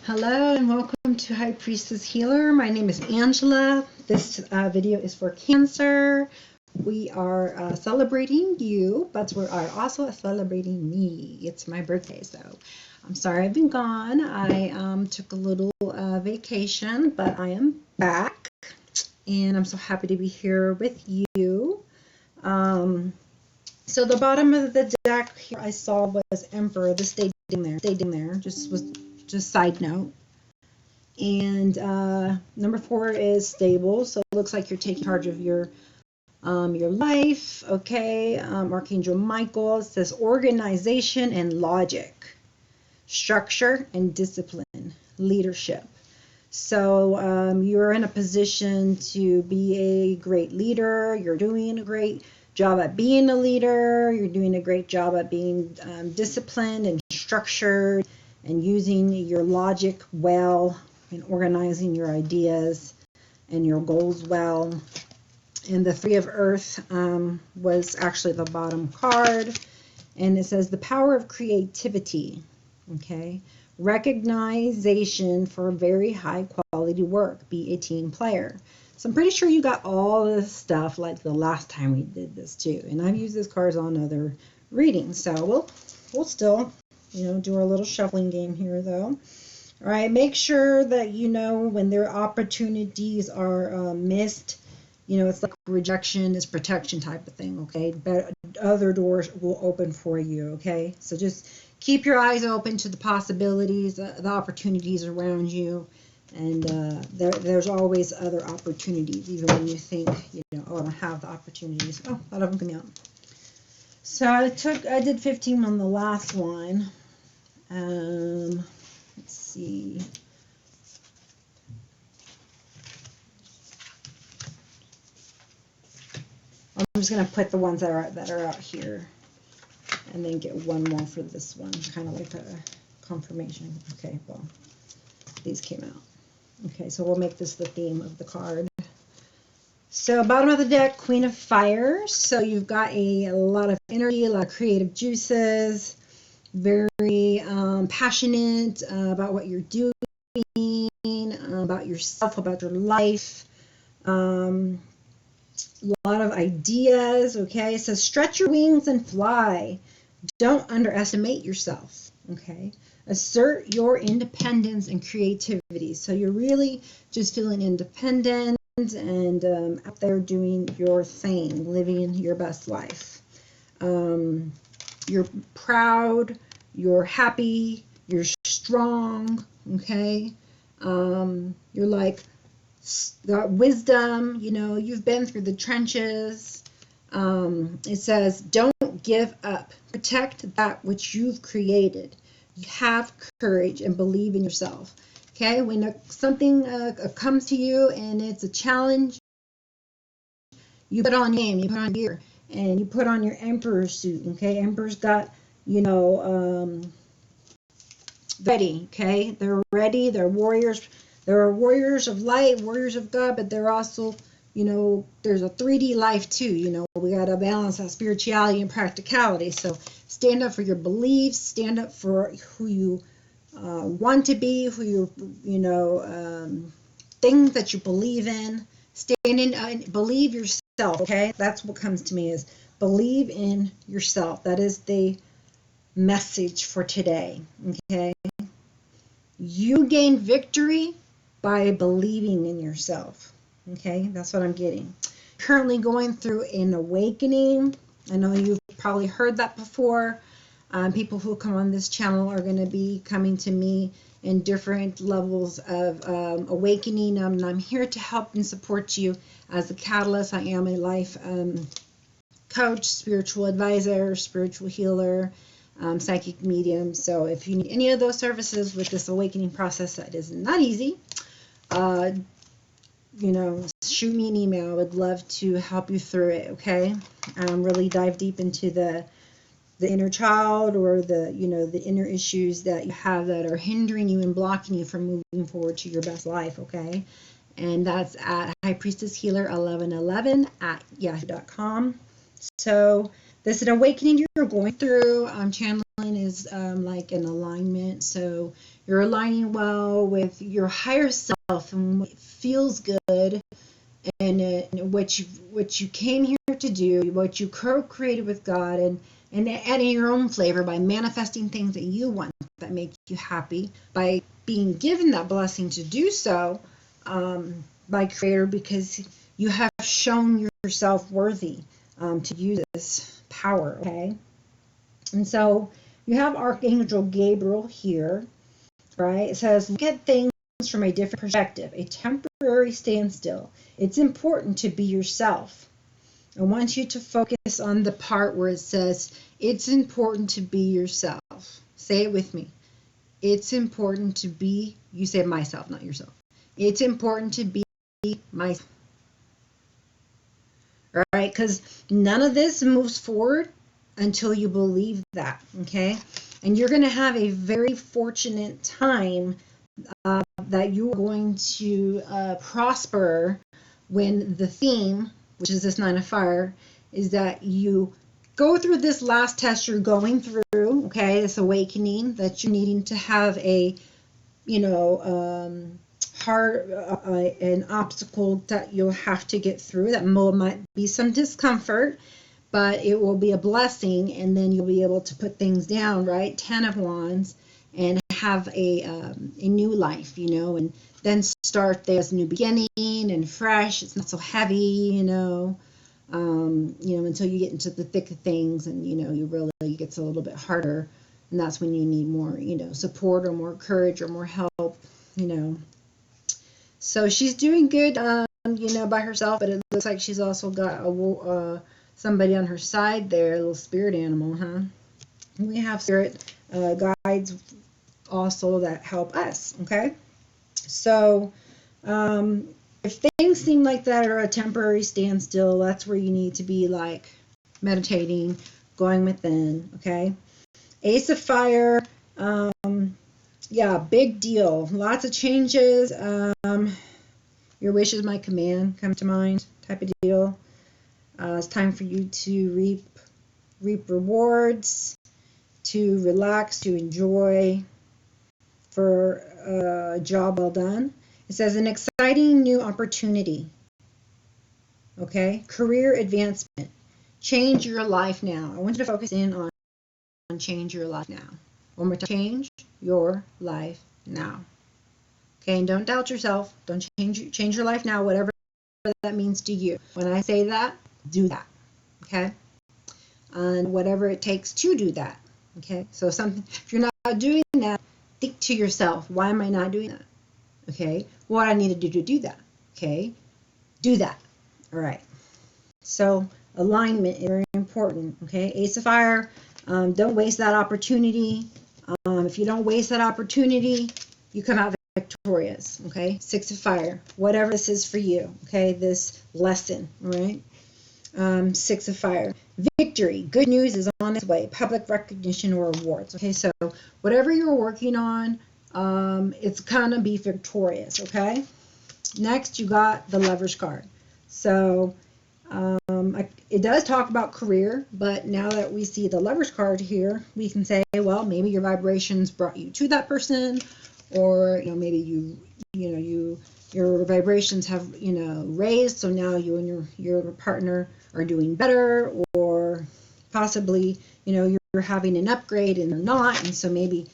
Hello and welcome to High Priestess Healer. My name is Angela. This video is for Cancer. We are celebrating you, but we are also celebrating me. It's my birthday, so I'm sorry I've been gone. I took a little vacation, but I am back, and I'm so happy to be here with you. So the bottom of the deck here I saw was Emperor. This stayed in there. Just side note. And number 4 is stable, so it looks like you're taking charge of your life. Okay. Archangel Michael says organization and logic, structure and discipline, leadership. So you're in a position to be a great leader. You're doing a great job at being a leader. You're doing a great job at being disciplined and structured and using your logic well and organizing your ideas and your goals well. And the 3 of Earth was actually the bottom card. And it says the power of creativity, okay? Recognition for very high quality work. Be a team player. So I'm pretty sure you got all this stuff like the last time we did this too. And I've used these cards on other readings. So we'll still, do our little shuffling game here though. All right, make sure that you know when their opportunities are missed. It's like rejection is protection type of thing, okay? But other doors will open for you, okay? So just keep your eyes open to the possibilities, the opportunities around you. And there's always other opportunities, even when you think, oh, I don't have the opportunities. Oh, a lot of them come out. So I did 15 on the last one. Let's see. I'm just going to put the ones that are out here and then get one more for this one, kind of like a confirmation. Okay, well, these came out. Okay, so we'll make this the theme of the card. So bottom of the deck, Queen of Fire. So you've got a lot of energy, a lot of creative juices, very passionate about what you're doing, about yourself, about your life. A lot of ideas, okay? So stretch your wings and fly. Don't underestimate yourself, okay? Assert your independence and creativity. So you're really just feeling independent and out there doing your thing, living your best life. You're proud, you're happy, you're strong, okay? You're like, got wisdom, you've been through the trenches. It says, don't give up. Protect that which you've created. Have courage and believe in yourself. Okay, when something comes to you and it's a challenge, you put on name, you put on gear, and you put on your emperor suit. Okay, emperor's got, ready. Okay, they're ready. They're warriors. There are warriors of light, warriors of God, but they're also, there's a 3D life too. We got to balance that spirituality and practicality. So stand up for your beliefs, stand up for who you want to be, who you, things that you believe in. Stand in and believe yourself, okay? That's what comes to me is believe in yourself. That is the message for today, okay? You gain victory by believing in yourself. Okay, that's what I'm getting. Currently going through an awakening. I know you've probably heard that before. People who come on this channel are going to be coming to me in different levels of awakening. And I'm here to help and support you as a catalyst. I am a life coach, spiritual advisor, spiritual healer, psychic medium. So if you need any of those services with this awakening process, that is not easy. Shoot me an email. I would love to help you through it, okay? Really dive deep into the inner child or the inner issues that you have that are hindering you and blocking you from moving forward to your best life, okay? And that's at highpriestesshealer1111 at yahoo.com. So this is an awakening you're going through. I'm channeling is like an alignment. So you're aligning well with your higher self and what feels good, and what you came here to do, what you co-created with God, and adding your own flavor by manifesting things that you want that make you happy, by being given that blessing to do so by Creator, because you have shown yourself worthy to use this power, okay? And so you have Archangel Gabriel here, right? It says, look at things from a different perspective, a temporary standstill. It's important to be yourself. I want you to focus on the part where it says, it's important to be yourself. Say it with me. It's important to be, you say myself, not yourself. It's important to be myself. All right? Because none of this moves forward until you believe that, okay? And you're going to have a very fortunate time that you're going to prosper when the theme, which is this 9 of fire, is that you go through this last test you're going through, okay, this awakening that you're needing to have a, hard, an obstacle that you'll have to get through. That might be some discomfort, but it will be a blessing, and then you'll be able to put things down, right? 10 of Wands, and have a new life, and then start there as a new beginning and fresh. It's not so heavy, until you get into the thick of things, and it gets a little bit harder, and that's when you need more, support or more courage or more help, So she's doing good, by herself, but it looks like she's also got somebody on her side there, a little spirit animal, huh? We have spirit guides also that help us, okay? So if things seem like that are a temporary standstill, that's where you need to be like meditating, going within, okay? Ace of Fire, big deal. Lots of changes. Your wish is my command, come to mind type of deal. It's time for you to reap rewards, to relax, to enjoy, for a job well done. It says an exciting new opportunity. Okay, career advancement. Change your life now. I want you to focus in on change your life now. One more time. Change your life now. Okay, and don't doubt yourself. Don't change your life now, whatever that means to you. When I say that, do that. Okay, and whatever it takes to do that. Okay, so if you're not doing that, think to yourself, why am I not doing that? Okay, what I need to do to do that. Okay, do that. All right. So alignment is very important. Okay, Ace of Fire. Don't waste that opportunity. If you don't waste that opportunity, you come out victorious. Okay, 6 of Fire. Whatever this is for you. Okay, this lesson. All right. 6 of Fire. Victory. Good news is on its way. Public recognition or awards. Okay, so whatever you're working on, it's gonna be victorious. Okay. Next, you got the Lover's card. So it does talk about career, but now that we see the Lover's card here, we can say, well, maybe your vibrations brought you to that person, or maybe your vibrations have raised, so now you and your partner are doing better, or possibly you're having an upgrade and they're not, and so maybe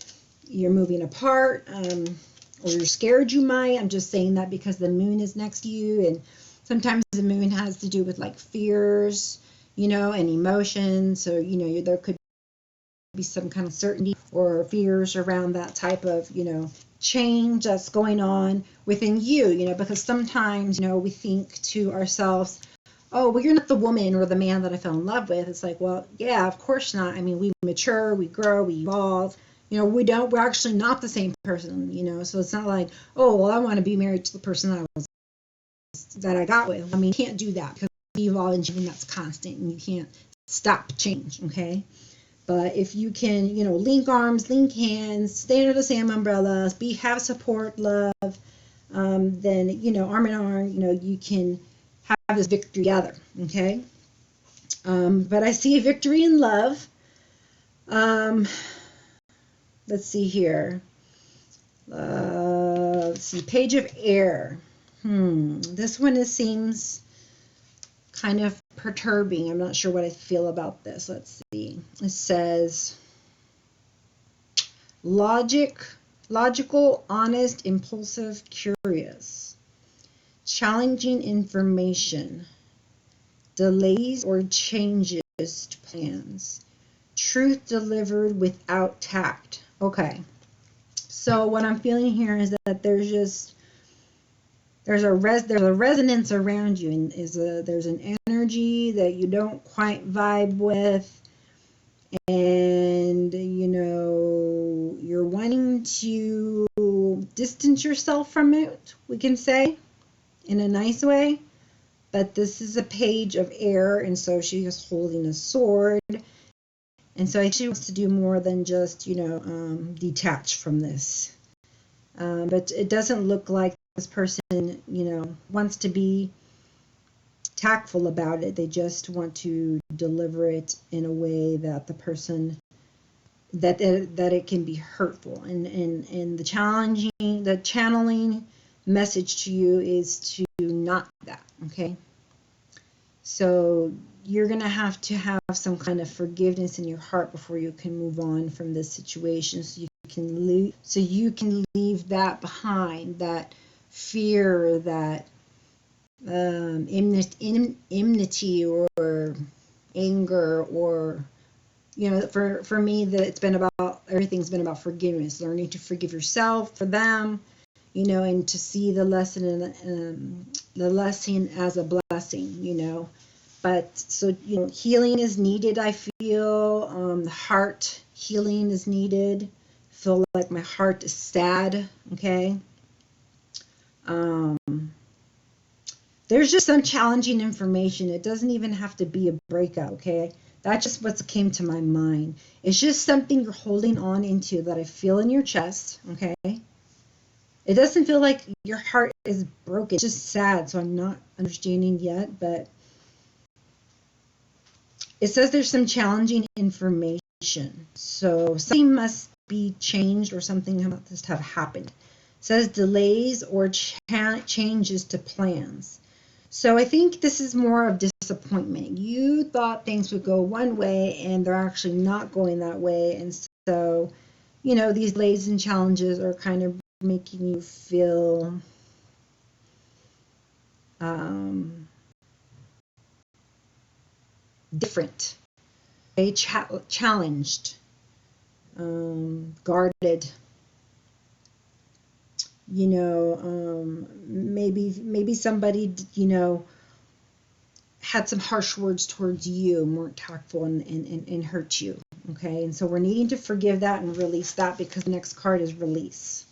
you're moving apart, or you're scared you might. I'm just saying that because the moon is next to you, and sometimes the moon has to do with like fears, and emotions. So, there could be some kind of certainty or fears around that type of, change that's going on within you, because sometimes, we think to ourselves, oh, well, you're not the woman or the man that I fell in love with. It's like, well, yeah, of course not. I mean, we mature, we grow, we evolve. We're actually not the same person, so it's not like, oh, well, I want to be married to the person that I got with. I mean, you can't do that because you evolve, and that's constant, and you can't stop change, okay? But if you can, link arms, link hands, stay under the same umbrellas, have support, love, then, arm in arm, you can have this victory together, okay? But I see a victory in love. Let's see here. Let's see, Page of Air. This one seems kind of perturbing. I'm not sure what I feel about this. Let's see. It says logical, honest, impulsive, curious, challenging information, delays or changes to plans, truth delivered without tact. Okay. So what I'm feeling here is that there's a resonance around you, and there's an energy that you don't quite vibe with, and you're wanting to distance yourself from it, we can say, in a nice way. But this is a page of air, and so she is holding a sword, and so she wants to do more than just detach from this. But it doesn't look like this person wants to be tactful about it. They just want to deliver it in a way that the person that it can be hurtful, and the channeling message to you is to not do that. Okay, so you're gonna have to have some kind of forgiveness in your heart before you can move on from this situation, so you can leave that behind, that fear, that enmity or anger, or for me, that everything's been about forgiveness, learning to forgive yourself for them, and to see the lesson as a blessing, but so healing is needed. I feel the heart healing is needed. I feel like my heart is sad. Okay. There's just some challenging information. It doesn't even have to be a breakup, okay? That's just what came to my mind. It's just something you're holding on into that I feel in your chest, okay? It doesn't feel like your heart is broken. It's just sad, so I'm not understanding yet, but it says there's some challenging information. So something must be changed, or something must have happened. It says delays or changes to plans. So I think this is more of disappointment. You thought things would go one way, and they're actually not going that way. And so, these delays and challenges are kind of making you feel different, okay? Challenged, guarded. Maybe somebody, had some harsh words towards you and weren't tactful and hurt you. Okay, and so we're needing to forgive that and release that, because the next card is release.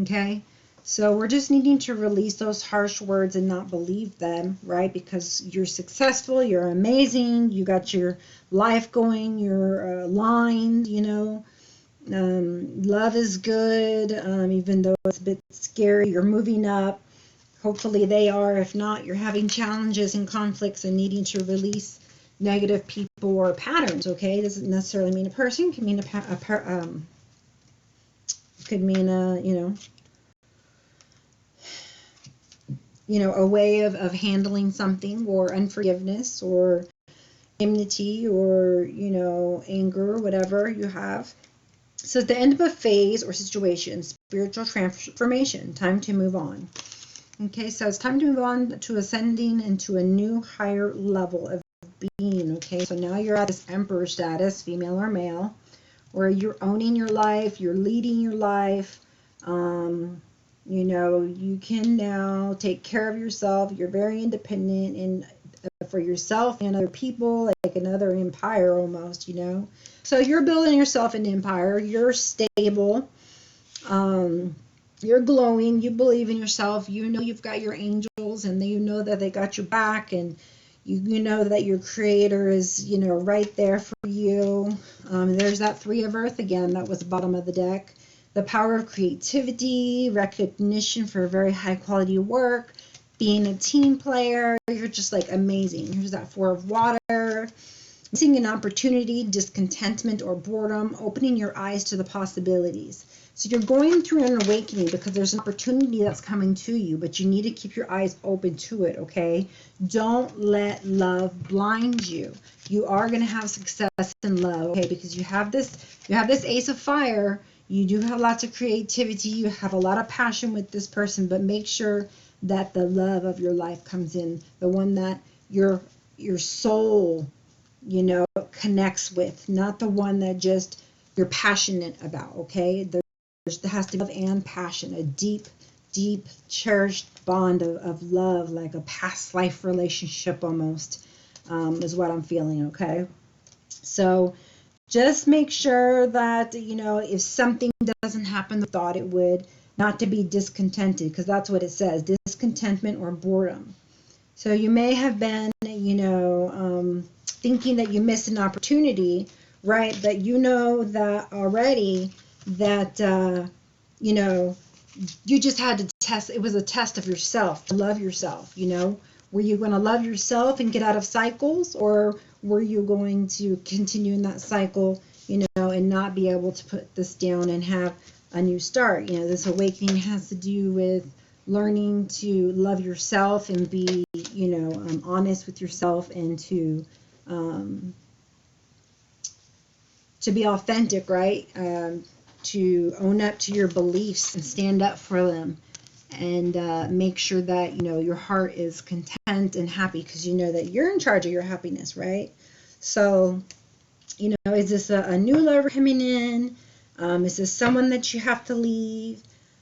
Okay, so we're just needing to release those harsh words and not believe them, right? Because you're successful, you're amazing, you got your life going, you're aligned, love is good, even though it's a bit scary. You're moving up. Hopefully they are. If not, you're having challenges and conflicts and needing to release negative people or patterns. Okay, doesn't necessarily mean a person. Can mean could mean a way of handling something, or unforgiveness, or enmity, or anger, whatever you have. So at the end of a phase or situation, spiritual transformation, time to move on. Okay, so it's time to move on to ascending into a new higher level of being. Okay, so now you're at this emperor status, female or male, where you're owning your life, you're leading your life. You can now take care of yourself. You're very independent, and for yourself and other people, like another empire almost, So you're building yourself an empire. You're stable. You're glowing. You believe in yourself. You've got your angels, and you know that they got your back, and you know that your creator is, right there for you. There's that 3 of Earth again. That was the bottom of the deck. The power of creativity, recognition for very high quality work, being a team player. You're just like amazing. Here's that 4 of Water. Missing an opportunity, discontentment, or boredom, opening your eyes to the possibilities. So you're going through an awakening because there's an opportunity that's coming to you, but you need to keep your eyes open to it, okay? Don't let love blind you. You are going to have success in love, okay? Because you have this Ace of Fire. You do have lots of creativity. You have a lot of passion with this person, but make sure that the love of your life comes in, the one that your soul, you know, connects with, not the one that just you're passionate about, okay? There has to be love and passion, a deep, deep, cherished bond of love, like a past life relationship almost, is what I'm feeling, okay? So just make sure that, you know, if something doesn't happen the way you thought it would, not to be discontented, because that's what it says, discontentment or boredom. So you may have been, you know, thinking that you missed an opportunity, right? But you know that already that, you know, you just had to test. It was a test of yourself, to love yourself, you know. Were you going to love yourself and get out of cycles, or were you going to continue in that cycle, you know, and not be able to put this down and have a new start? You know, this awakening has to do with learning to love yourself and be, you know, honest with yourself, and to be authentic, right? To own up to your beliefs and stand up for them, and make sure that, you know, your heart is content and happy, because you know that you're in charge of your happiness, right? So, you know, is this a new lover coming in? Is this someone that you have to leave?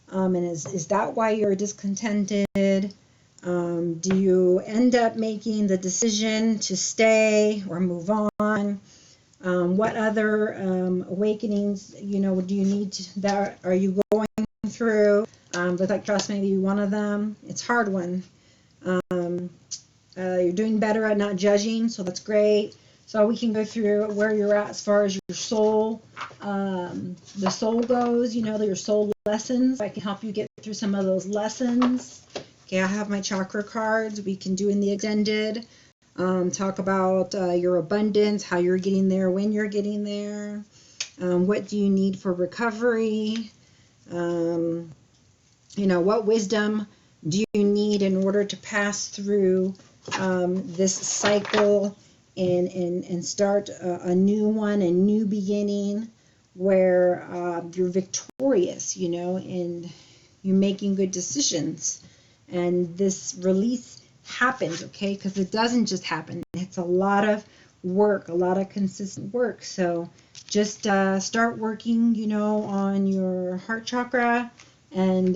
And is that why you're discontented? Do you end up making the decision to stay or move on? What other awakenings, you know, do you need to, that are you going through? Looks like trust may be one of them. It's a hard one. You're doing better at not judging, so that's great. So we can go through where you're at as far as your soul, the soul goes, you know, your soul lessons. I can help you get through some of those lessons. Okay, I have my chakra cards. We can do in the extended. Talk about your abundance, how you're getting there, when you're getting there. What do you need for recovery? You know, what wisdom do you need in order to pass through this cycle and start a new one, a new beginning, where you're victorious, you know, and you're making good decisions. And this release happens, okay? Because it doesn't just happen. It's a lot of work, a lot of consistent work. So just start working, you know, on your heart chakra, and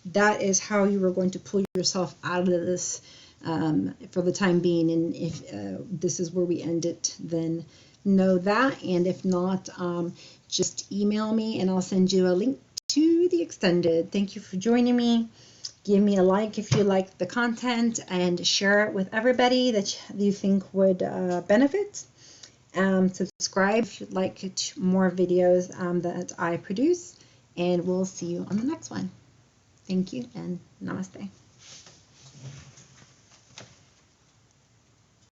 that is how you are going to pull yourself out of this for the time being. And if this is where we end it, then know that. And if not, just email me and I'll send you a link to the extended. Thank you for joining me. Give me a like if you like the content, and share it with everybody that you think would benefit. Subscribe if you'd like more videos that I produce, and we'll see you on the next one. Thank you, and namaste.